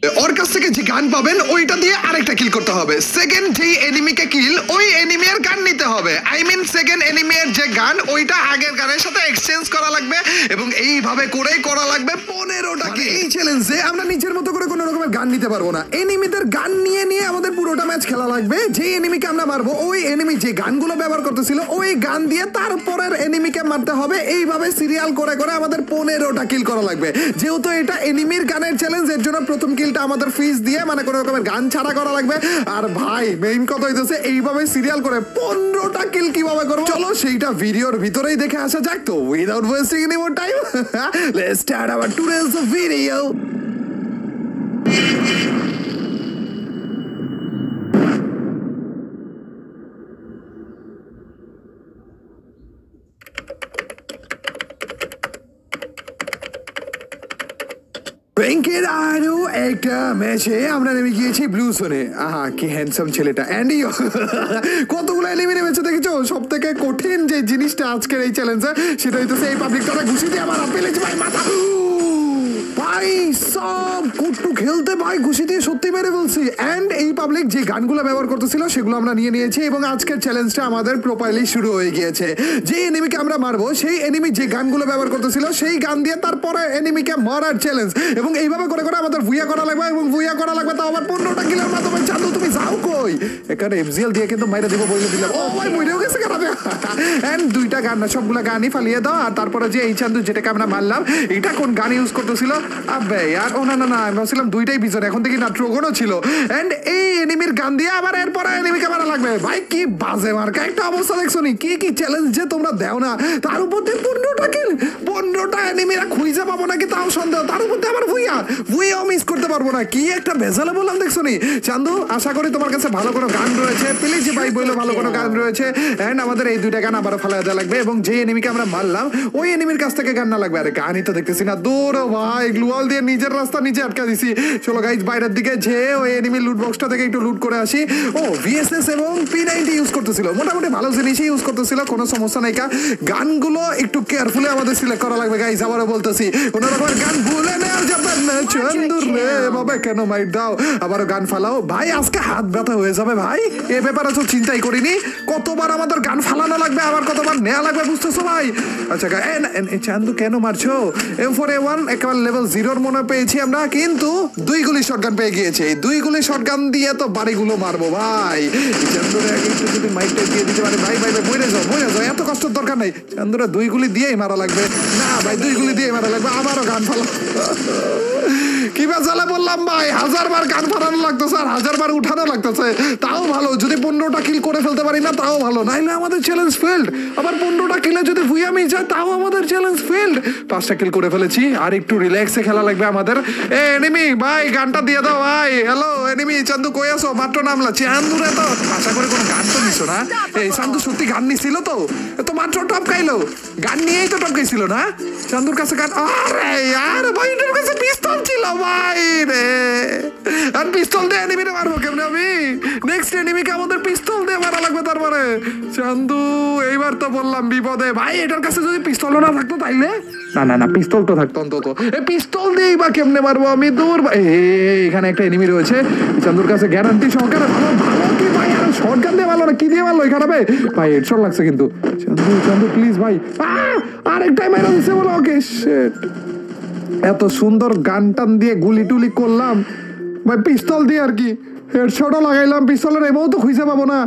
ওর কাছ থেকে যে গান পাবেন ওইটা দিয়ে আরেকটা কিল করতে হবে। সেকেন্ড যে এনিমিকে কিল ওই এনিমির গান নিতে হবে। আই মিন সেকেন্ড এনিমির যে গান ওইটা আগের গানের সাথে এক্সচেঞ্জ করা লাগবে এবং এইভাবে করেই করা লাগবে 15টা কিল। এই চ্যালেঞ্জে আমরা নিজের মতো করে কোনো রকমের গান নিতে পারবো না, এনিমিদের গান নিয়ে নিয়ে আমাদের পুরোটা ম্যাচ খেলা লাগবে। যে এনিমিকে আমরা মারবো ওই এনিমি যে গানগুলো ব্যবহার করতেছিল ওই গান দিয়ে তারপরের এনিমিকে মারতে হবে। এইভাবে সিরিয়াল করে করে আমাদের 15টা কিল করা লাগবে। যেহেতু এটা এনিমির গানের চ্যালেঞ্জ এর জন্য প্রথম কিলটা আমাদের ফিস দিয়ে মানে কোনো রকমের গান ছাড়া করা লাগবে। আর ভাই মেইন কথা হইতেছে এইভাবে সিরিয়াল করে 15টা কিল কিভাবে করবো চলো সেইটা ভিডিওর ভিতরেই দেখে আসা যাক। তো without wasting any more time let's start our today's video. ব্যাংকের আরো একটা ম্যাচে আমরা নেমে গিয়েছি ব্লু জোনে। আহা কি হ্যান্ডসাম ছেলেটা অ্যান্ডি। কতগুলো এলিমি নেমেছে দেখেছো? সব থেকে কঠিন যে জিনিসটা আজকের এই চ্যালেঞ্জে সেটা হইতেছে এই পাবলিকটা ঘুষি দিয়ে আমার পেলেছে ভাই মাথা। ভাই সব কুট্টু খেলতে ভাই ঘুষি দিয়ে সত্যি মেরে বলছি। অ্যান্ড এই পাবলিক যে গানগুলো ব্যবহার করতেছিল সেগুলো আমরা নিয়ে নিয়েছি এবং আজকের চ্যালেঞ্জটা আমাদের প্রোফাইলেই শুরু হয়ে গিয়েছে। যে এনিমিকে আমরা মারবো সেই এনিমি যে গানগুলো ব্যবহার করতেছিল সেই গান দিয়ে তারপরে এনিমিকে মারার চ্যালেঞ্জ এবং এইভাবে করে করে আমাদের ভুইয়া করা লাগবে এবং ভুইয়া করা লাগবে তাও আবার 15টা কিলের মাধ্যমে। চাঁদু তুমি যাও কই? এখানে এফজিএল দিয়ে কিন্তু মাইরা দিব বলে দিলাম। ও ভাই মরেও গেছে খারাপ। এন্ড দুইটা গান না সবগুলো গানই ফালিয়ে দাও। আর তারপরে যে এই চান্দু যেটাকে আমরা মারলাম এটা কোন গান ইউজ করতেছিল? আবে আর ও না না না আমি ভাবছিলাম দুইটাই পিছনে, এখন থেকে না ট্রোগনও ছিল। এন্ড এই এনিমির গান দিয়ে আবার এরপরে এনিমিকে মারা লাগবে। ভাই কি বাজে মার্কা একটা অবস্থা দেখছো নি? কি কি চ্যালেঞ্জ যে তোমরা দেও না। তার উপর দিয়ে 15টা কিল, 15টা এনিমিরা খুঁজে পাবো নাকি তাও সন্দেহ। তার উপর দিয়ে আবার ভুইয়াও মিস করতে পারবো না। কি একটা ভেজালে বললাম দেখছো নি? চান্দু আশা করি তোমার কাছে ভালো কোনো গান রয়েছে, প্লিজ ভাই বললো ভালো কোনো গান রয়েছে। এন্ড আমাদের এই দুইটা গান আবার ফেলা দেওয়া লাগবে এবং যে এনিমিকে আমরা মারলাম ওই এনিমির কাছ থেকে গান না লাগবে। আরে গানই তো দেখতেছি না, দৌড়ো ভাই গ্লুয়াল দিয়ে নিজের রাস্তা নিজে আটকা দিছি। চলো গাইজ বাইরের দিকে যে ওই এনিমির লুট বক্সটা থেকে একটু লুট করে আসি। ও ভিএসএস এবং P90 ইউজ করতেছিল, মোটামুটি ভালো জিনিসই ইউজ করতেছিল, কোনো সমস্যা নাই। গানগুলো একটু কেয়ারফুলি আমাদের সিলেক্ট করা লাগবে গাইজ। আবারও বলতেছি কোনো রকমের গান ভুলে নেওয়া যাবে না। চন্দুর রে বাবা কেন মাইট দাও, আবারও গান ফালাও ভাই। আজকে হাত ব্যথা হয়ে যাবে ভাই, এ ব্যাপারে তো চিন্তাই করিনি। কতবার আমাদের গান ফালানো লাগবে আবার কতবার নেওয়া লাগবে বুঝতেছো ভাই? আচ্ছা চান্দু কেন মারছো? M4A1 একেবারে লেভেল 0 মনে পেয়েছি আমরা, কিন্তু 2 গুলি শটগান পেয়ে গিয়েছে। 2 গুলি শটগান দিয়ে তো বাড়িগুলো মারবো ভাই। চান্দুরে একটু যদি মাইকটা দিয়ে দিতে পারে ভাই ভাই ভাই মরে যাও এত কষ্টের দরকার নাই। চান্দুরা 2 গুলি দিয়েই মারা লাগবে না ভাই, 2 গুলি দিয়েই মারা লাগবে। আবারও গান ফালা কি বাজালে বললাম ভাই, 1000 বার গান ফালানো লাগতেছে আর 1000 বার উঠানো লাগতেছে। তাও ভালো যদি 15টা কিল করে ফেলতে পারি না তাও ভালো, নাইলে আমাদের চ্যালেঞ্জ ফেল্ড। আবার 15টা কিলে যদি ভুইয়া মিস যায় তাও আমাদের চ্যালেঞ্জ ফেল্ড। 5টা কিল করে ফেলেছি আর একটু রিল্যাক্সে খেলা লাগবে আমাদের। এ এনিমি ভাই গানটা দিয়ে দাও ভাই। হ্যালো এনিমি চান্দু কই আছো? মাত্র নামলা। চান্দুরে তো আশা করে কোনো গান তো নিছো না? এই চান্দু সত্যি গান নিছিল তো? তো মাত্র টপকাইলো, গান নিয়েই তো টপকাইছিল না? চান্দুর কাছে গান, আরে আর ভাই এটার কাছে পিস্তল ছিল ভাই রে। আর পিস্তল দিয়ে এনিমিরে মারবো কেমনে আমি? নেক্সট এনিমিকে আমাদের পিস্তল দিয়ে মারা লাগবে। তারপরে চান্দু এইবার তো বললাম বিপদে ভাই। এটার কাছে যদি পিস্তল না থাকতো তাইলে না পিস্তল তো থাকতো অন্তত। এই পিস্তল দিয়েই বা কেমনে মারবো আমি? দূর এখানে একটা এনিমি রয়েছে চান্দুর কাছে গ্যারান্টি সহকারে। ভালো কি ভাই আর শটগান দিয়ে মারলো না কি দিয়ে মারলো এখানে ভাই? হেডশট লাগছে কিন্তু। চান্দু প্লিজ ভাই আরেকটাই মারা দিচ্ছে বলো। ওকে শিট, এত সুন্দর গান টান দিয়ে গুলি টুলি করলাম ভাই, পিস্তল দিয়ে আর কি হেডশটও লাগাইলাম। পিস্তলের এমও তো খুঁজে পাবো না।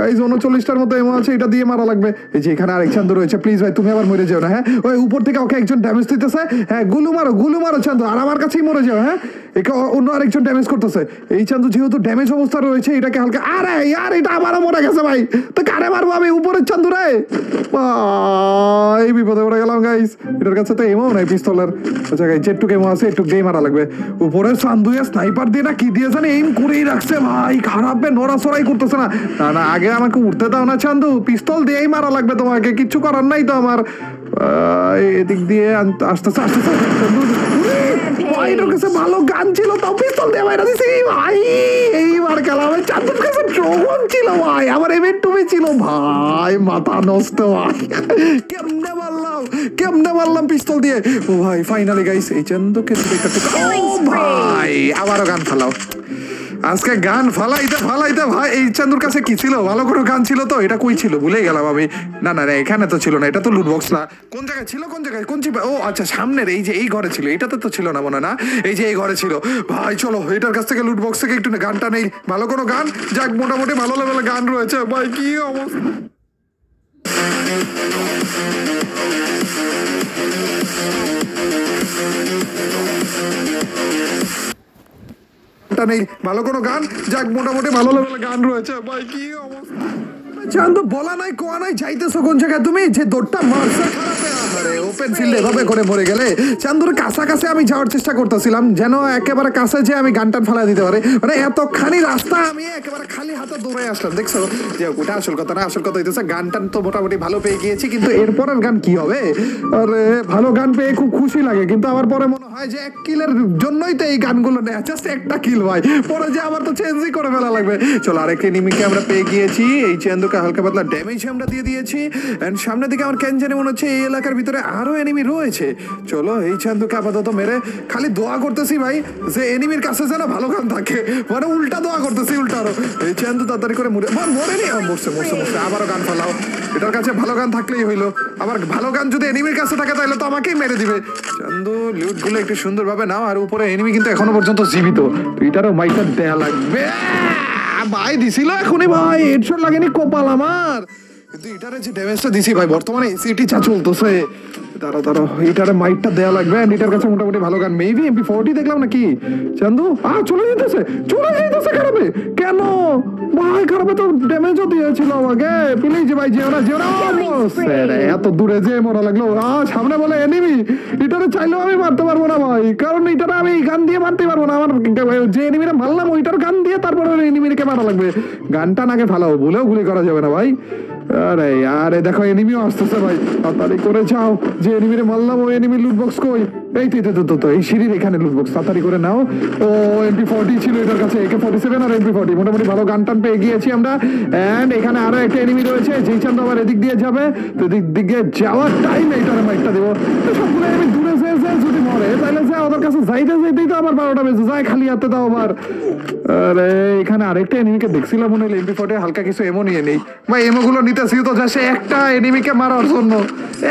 এই 39টার মতো এমো আছে, এটা দিয়ে মারা লাগবে। এই যে এখানে আরেক চান্দু রয়েছে, প্লিজ ভাই তুমি আবার মরে যাও না। হ্যাঁ ওই উপর থেকে ওকে একজন ড্যামেজ দিতেছে। হ্যাঁ গুলু মারো চান্দু, আর আমার কাছেই মরে যাও। হ্যাঁ একে অন্য আরেকজন ড্যামেজ করতেছে। এই চান্দু যেহেতু ড্যামেজ অবস্থা রয়েছে এটাকে হালকা, আরে ইয়ার এটা আবারও মরে গেছে ভাই। তো কারে মারবো আমি? উপরের চান্দু রে। এই বিপদে পড়ে গেলাম গাইস। এটার কাছে তো এমও নাই পিস্তলের। আচ্ছা গাইস যেটুকু এমো আছে একটু দিয়ে মারা লাগবে। উপরের চান্দু স্নাইপার দিয়ে না কি দিয়ে জানে এইম করেই রাখছে ভাই, খারাপ নড়াচড়াই করতেছে না। না আগে আমাকে উঠতে দাও না চান্দু, পিস্তল দিয়েই মারা লাগবে তোমাকে, কিচ্ছু করার নাই তো আমার। এদিক দিয়ে আসতেছে এটার কাছে ভালো গান ছিল তাও পিস্তল দিয়ে মারা দিছি ভাই। এইবার খেলা হবে। চান্দুর কাছে ড্রোন ছিল ভাই, আমার M2 ছিল ভাই, মাথা নষ্ট ভাই। কেমনে মারলাম কেমনে মারলাম পিস্তল দিয়ে। ও ভাই ফাইনালি গাইস এই চান্দুকে ভাই আবারও গান ফালাও। আজকে গান ফালাইতে ফালাইতে ভাই এই চান্দুর কাছে কি ছিল, ভালো কোনো গান ছিল তো? এটা কই ছিল ভুলে গেলাম আমি। না না এখানে তো ছিল না, এটা তো লুট বক্স না। কোন জায়গায় ছিল, কোন জায়গায়, কোন ও আচ্ছা সামনের এই যে এই ঘরে ছিল, এটাতে তো ছিল না মনে না, এই যে এই ঘরে ছিল। ভাই চলো এটার কাছ থেকে লুট বক্স থেকে একটু গানটা নেই, ভালো কোনো গান, যাক মোটামুটি ভালো লেভেলের গান রয়েছে। ভাই কি অবস্থা নেই, ভালো কোনো গান, যাক মোটামুটি ভালো লেভেলের গান রয়েছে। ভাই কি অবস্থা চান্দু, বলা নাই কোয়া নাই, যাইতেছো কোন জায়গায় তুমি? যে দৌড়টা মারছে ওপেন ফিল্ডে এভাবে করে মরে গেলে। চান্দুর কাছাকাছি আমি যাওয়ার চেষ্টা করতেছিলাম, যেন একেবারে কাছে যে আমি গানটান ফেলা দিতে পারে, মানে এতখানি রাস্তা আমি একেবারে খালি হাতে দৌড়ে আসলাম। দেখছো যে ওটা আসল কথা না, আসল কথা হইতেছে গানটান তো মোটামুটি ভালো পেয়ে গিয়েছি, কিন্তু এরপরের গান কি হবে? আরে ভালো গান পেয়ে খুব খুশি লাগে, কিন্তু আমার পরে মনে হয় যে 1 কিলের জন্যই তো এই গানগুলো নেয়, জাস্ট একটা কিল ভাই, পরে যে আবার তো চেঞ্জই করে ফেলা লাগবে। চলো আরেক এনিমিকে আমরা পেয়ে গিয়েছি, এই চান্দুকে হালকা পাতলা ড্যামেজ আমরা দিয়ে দিয়েছি। এন্ড সামনের দিকে আমার কেন জানি মনে হচ্ছে এই এলাকার ভিতরে আরো এনিমি রয়েছে। চলো এই চান্দুকে আপাতত মেরে খালি দোয়া করতেছি ভাই যে এনিমির কাছে যেন ভালো গান থাকে, মানে উল্টা দোয়া করতেছি, উল্টা আরো। এই চান্দু তাড়াতাড়ি করে মরেনি, মরছে মরছে মরছে, আবারও গান ফেলাও। এটার কাছে ভালো গান থাকলেই হইলো, আবার ভালো গান যদি এনিমির কাছে থাকে তাহলে তো আমাকেই মেরে দিবে। চান্দু লুট গুলো একটু সুন্দরভাবে নাও, আর উপরে এনিমি কিন্তু এখনো পর্যন্ত জীবিত, তো এটারও মাইটা দেয়া লাগবে। ভাই দিছিল এখনই ভাই, হেডশট লাগেনি কপাল আমার, কিন্তু এটারে যে ড্যামেজটা দিছি ভাই, বর্তমানে এসিটি চা চলতেছে। দাঁড়া দাঁড়া এটারে মাইকটা দেয়া লাগবে। এটার কাছে মোটামুটি ভালো গান, মেবি MP40 দেখলাম নাকি চান্দু। চলে যেতেছে খারাপে, কেন ভাই? খারাপে তো ড্যামেজও দিয়েছিল আমাকে। প্লিজ ভাই যেও না যেও না, এত দূরে যে মরা লাগলো। সামনে বলে এনিমি, এটারে চাইলেও আমি মারতে পারবো না ভাই, কারণ এটারে আমি গান দিয়ে মারতে পারবো না। আমার যে এনিমিটা মারলাম ওইটার গান দিয়ে তারপরে এনিমিকে মারা লাগবে। গানটা নাকে ফালাও, ভুলেও গুলি করা যাবে না ভাই। আরে আরে দেখো এনিমিও আসতেছে ভাই, তাড়াতাড়ি করে যাও। যে এনিমিরে মারলাম ওই এনিমি লুট বক্স কই? এই তো এই সিঁড়ির এখানে লুট বক্স, তাড়াতাড়ি করে নাও। ও MP40 ছিল এটার কাছে, AK-47 আর MP40, মোটামুটি ভালো গান টান পেয়ে গিয়েছি আমরা। এন্ড এখানে আরো একটা এনিমি রয়েছে, যেই চান্দু আবার এদিক দিয়ে যাবে, তো এদিক দিকে যাওয়ার টাইম এইটারে মাইকটা দেবো। সবগুলো এনিমি দূরে যে যদি মরে তাহলে যে ওদের কাছে যাইতেই তো আমার 12টা বেজে যায়, খালি হাতে দাও আবার। আরে এখানে আরেকটা এনিমিকে দেখছিলাম মনে হলো MP40 হালকা কিছু এমো নিয়ে নেই ভাই। এমো গুলো নিতেছি তো যা, সে একটা এনিমিকে মারার জন্য,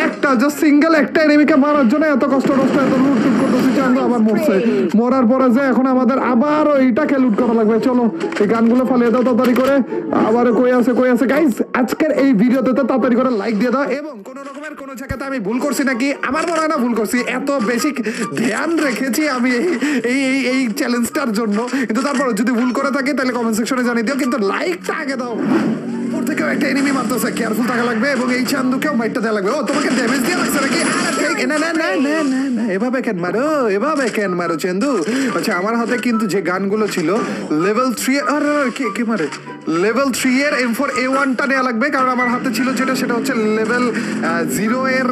একটা জাস্ট সিঙ্গেল একটা এনিমিকে মারার জন্য এত কষ্ট এত লুট করতেছি। চান্দু আবার মরছে, মরার পরে যে এখন আমাদের আবার এইটাকে লুট করা লাগবে। চলো এই গানগুলো ফালিয়ে দাও তাড়াতাড়ি করে। আবার কই আছে গাইস, আজকের এই ভিডিওতে তো তাড়াতাড়ি করে লাইক দিয়ে দাও। এবং কোন রকমের কোন জায়গাতে আমি ভুল করছি নাকি, আমার মনে হয় না ভুল করছি, এত বেশি ধ্যান রেখেছি আমি এই চ্যালেঞ্জটার জন্য। কিন্তু তারপর যদি ভুল করে থাকি তাহলে কমেন্ট সেকশনে জানিয়ে দিও, কিন্তু লাইকটা আগে দাও। থেকেও একটা এনিমি মারতেছে, কেয়ারফুল থাকা লাগবে, এবং এই চান্দুকেও মাইটটা দেওয়া লাগবে। ও তোমাকে ড্যামেজ দিয়ে লাগছে নাকি? না এভাবে কেন মারো চান্দু? আচ্ছা আমার হাতে কিন্তু যে গানগুলো ছিল লেভেল 3 এর, কে মারে? লেভেল 3 এর M4A1টা নেওয়া লাগবে, কারণ আমার হাতে ছিল সেটা হচ্ছে লেভেল 0 এর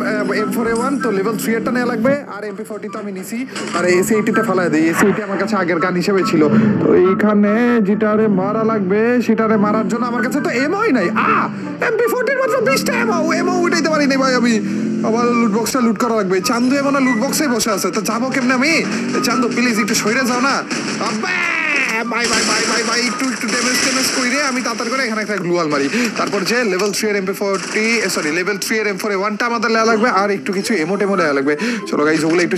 M4A1, তো লেভেল 3 এরটা নেওয়া লাগবে। আর MP40 তো আমি নিছি, আর AC80টা ফেলাই দিই। AC80 আমার কাছে আগের গান হিসেবে ছিল, তো এইখানে যেটারে মারা লাগবে সেটারে মারার জন্য আমার কাছে তো এমওই নাই। MP40 মাত্র 20টা এমও উঠাইতে পারি নাই ভাই আমি। আবার লুট বক্সটা লুট করা লাগবে। চান্দু এমন লুট বক্সে বসে আছে, তো যাবো কেমনে আমি? চান্দু প্লিজ একটু সইরে যাও না। ভাই একটু ড্যামেজ কইরে আমি তাড়াতাড়ি করে এখানে একটা গ্লুয়াল মারি। তারপর যে লেভেল 3 এর লেভেল 3 এর M4A1টা আমাদের লেয়া লাগবে, আর একটু কিছু এমো লেয়া লাগবে। চলো গাইস ওগুলো একটু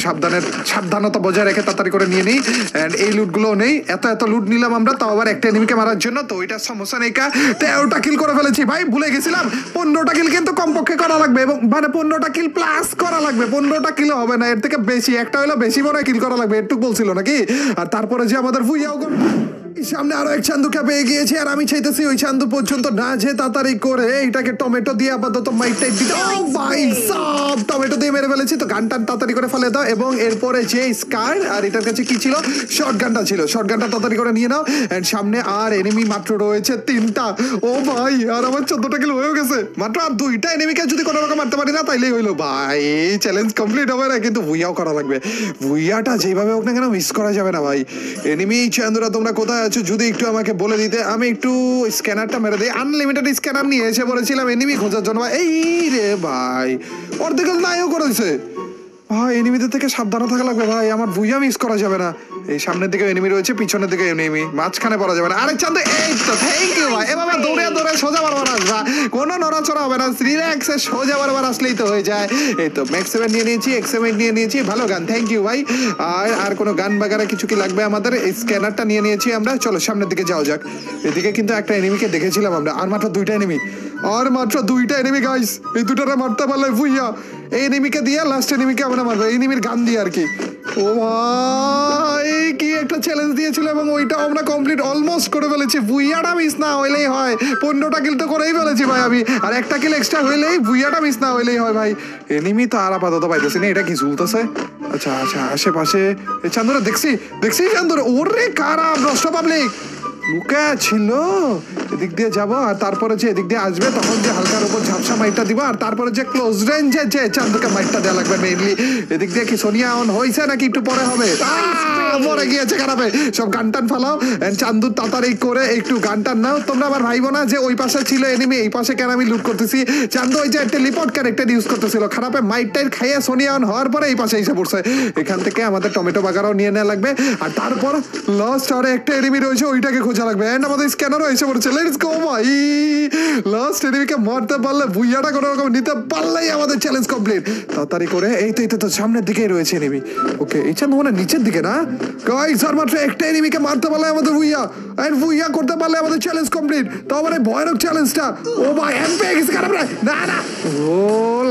সাবধানতা বজায় রেখে তাড়াতাড়ি করে নিয়ে নিই। এন্ড এই লুটগুলো নেই, এত লুট নিলাম আমরা, তাও আবার একটা এনিমিকে মারার জন্য, তো ওইটা সমস্যা নেই। 13টা কিল করে ফেলেছি ভাই, ভুলে গেছিলাম 15টা কিল কিন্তু কমপক্ষে করা লাগবে, এবং মানে 15টা কিল প্লাস করা লাগবে। 15টা কিল হবে না, এর থেকে বেশি, একটা হলো বেশি বড় কিল করা লাগবে, এটুকু বলছিল নাকি? আর তারপরে যে আমাদের ফুইয়াও সামনে আরো এক চান্দুকে পেয়ে গিয়েছি, আর আমি চাইতেছি ওই চান্দু পর্যন্ত না যে তাড়াতাড়ি করে এটাকে টমেটো দিয়ে আপাতত মাইকটাই দিতে। ভাই সব টমেটো দিয়ে মেরে ফেলেছি, তো গানটা তাড়াতাড়ি করে ফেলে দাও। এবং এরপরে যে স্কার, আর এটার কাছে কি ছিল? শর্ট গানটা ছিল, শর্ট গানটা তাড়াতাড়ি করে নিয়ে নাও। এন্ড সামনে আর এনিমি মাত্র রয়েছে 3টা। ও ভাই আর আমার 14টা কিল হয়ে গেছে, মাত্র আর 2টা এনিমিকে যদি কোনো রকম মারতে পারি না তাইলেই হইলো ভাই, চ্যালেঞ্জ কমপ্লিট হবে না। কিন্তু ভুইয়াও করা লাগবে, ভুইয়াটা যেভাবে হোক না কেন মিস করা যাবে না ভাই। এনিমি চান্দুরা তোমরা কোথায় আছো যদি একটু আমাকে বলে দিতে, আমি একটু স্ক্যানারটা মেরে দিই। আনলিমিটেড স্ক্যানার নিয়ে এসে পড়েছিলাম এনিমি খোঁজার জন্য। এই রে ভাই, অর্ধেক নাইও করেছে ভাই। এনিমিদের থেকে সাবধানে থাকা লাগবে ভাই, আমার বুইয়া মিস করা যাবে না। এই সামনের দিকে এনিমি রয়েছে, পিছনের দিকে এনিমি, মাঝখানে পড়া যাবে না। আরে চান্দু, এই তো থ্যাংক ইউ ভাই। এভাবে দৌড়ে দৌড়ে সোজা বারবার আসবা, কোনো নড়াচড়া হবে না, রিল্যাক্সে সোজা বারবার আসলেই তো হয়ে যায়। এই তো ম্যাক্স 7 নিয়ে নিয়েছি, X7 নিয়ে নিয়েছি, ভালো গান, থ্যাংক ইউ ভাই। আর কোনো গান বাগারা কিছু কি লাগবে আমাদের? এই স্ক্যানারটা নিয়ে নিয়েছি আমরা, চলো সামনের দিকে যাওয়া যাক। এদিকে কিন্তু একটা এনিমিকে দেখেছিলাম আমরা, আর মাত্র 2টা এনিমি, আর মাত্র 2টা এনিমি গাইস। এই দুটোরে মারতে পারলে ভুইয়া। এই এনিমিকে দিয়ে লাস্ট এনিমিকে আমরা মারবো, এনিমির গান দিয়ে আর কি। ও ভাই, কি একটা চ্যালেঞ্জ দিয়েছিল এবং ওইটা আমরা কমপ্লিট অলমোস্ট করে ফেলেছি। ভুইয়াটা মিস না হইলেই হয়। 15টা কিল তো করেই ফেলেছি ভাই আমি, আর একটা কিল এক্সট্রা হইলেই ভুইয়াটা মিস না হইলেই হয় ভাই। এনিমি তো আর আপাতত পাইতেছি না, এটা কি ঝুলতেছে? আচ্ছা আচ্ছা, আশেপাশে চান্দুরা দেখছি চান্দুরা। ওরে কারা নষ্ট পাবলিক লুকা ছিল। এদিক দিয়ে যাব, আর তারপরে যে এদিক দিয়ে আসবে তখন যে হালকার উপর ঝাপসা মাইটটা দিব, আর তারপরে যে ক্লোজ রেঞ্জে যে চান্দুকে মাইটটা দেওয়া লাগবে মেইনলি। এদিক দিয়ে কি সোনিয়া অন হয়েছে নাকি একটু পরে হবে? মরে গিয়েছে খারাপে, সব গান টান ফালাও। চান্দু তাড়াতাড়ি করে একটু গান টান নাও। তোমরা আবার ভাইবো না যে ওই পাশে ছিল এনিমি, এই পাশে কেন আমি লুট করতেছি। চান্দু ওই যে টেলিপোর্ট ক্যারেক্টার ইউজ করতেছিল, খারাপে মাইটটাই খাইয়ে সোনিয়া অন হওয়ার পরে এই পাশে এসে পড়ছে। এখান থেকে আমাদের টমেটো বাগারও নিয়ে নেওয়া লাগবে, আর তারপর লাস্ট আর একটা এনিমি রয়েছে, ওইটাকে খোঁজা লাগবে। এন্ড আমাদের স্ক্যানারও এসে পড়ছে। লেটস গো ভাই, লাস্ট এনিমিকে মারতে পারলে, ভুইয়াটা কোনো রকম নিতে পারলেই আমাদের চ্যালেঞ্জ কমপ্লিট। তাড়াতাড়ি করে এই তো সামনের দিকেই রয়েছে এনিমি। ওকে, এই চান্দু মানে নিচের দিকে না গাইস। আর মাত্র একটা এনিমিকে মারতে পারলে আমাদের ভুইয়া, এন্ড ভুইয়া করতে পারলে আমাদের চ্যালেঞ্জ কমপ্লিট। তো আবার এই ভয়ানক চ্যালেঞ্জটা, ও ভাই এন্ড পেয়ে গেছে খারাপ না না। ও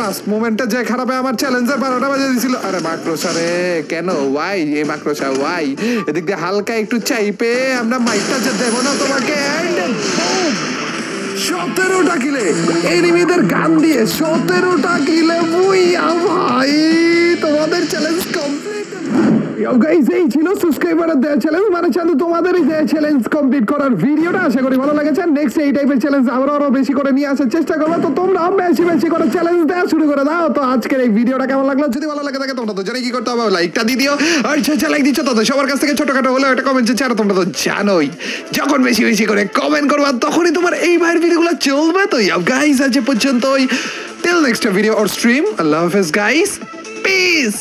লাস্ট মোমেন্টে যে খারাপে আমার চ্যালেঞ্জের 12টা বাজে দিছিল। আরে মাক্রোসা রে, কেন ওয়াই এই মাক্রোসা ওয়াই? এদিক দিয়ে হালকা একটু চাইপে আমরা মাইকটা যে দেবো না তোমাকে। 17টা কিলে এনিমিদের গান দিয়ে, 17টা কিলে ভুইয়া ভাই, তোমাদের চ্যালেঞ্জ কমপ্লিট। গাইস, এই ছিল সাবস্ক্রাইবারের দেয়া চ্যালেঞ্জ, মানে চান্দু তোমাদের এই দেয়া চ্যালেঞ্জ কমপ্লিট করার ভিডিওটা। আশা করি ভালো লেগেছে। নেক্সট এই টাইপের চ্যালেঞ্জ আরো বেশি করে নিয়ে আসার চেষ্টা করবো। তো তোমরা বেশি করে চ্যালেঞ্জ দেওয়া শুরু করে দাও। তো আজকের এই ভিডিওটা কেমন লাগলো? যদি ভালো লাগে থাকে তোমরা তো জানি কি করতে হবে, লাইকটা দিয়ে দিও। আর লাইক দিচ্ছ তো সবার কাছ থেকে ছোটখাটো হলেও একটা কমেন্ট চাচ্ছি। আর তোমরা তো জানোই যখন বেশি করে কমেন্ট করবা তখনই তোমার এই ভাইয়ের ভিডিওগুলো চলবে। তো গাইস, আজ পর্যন্তই, till next video or stream, আল্লাহ হাফেজ গাইস, পিস।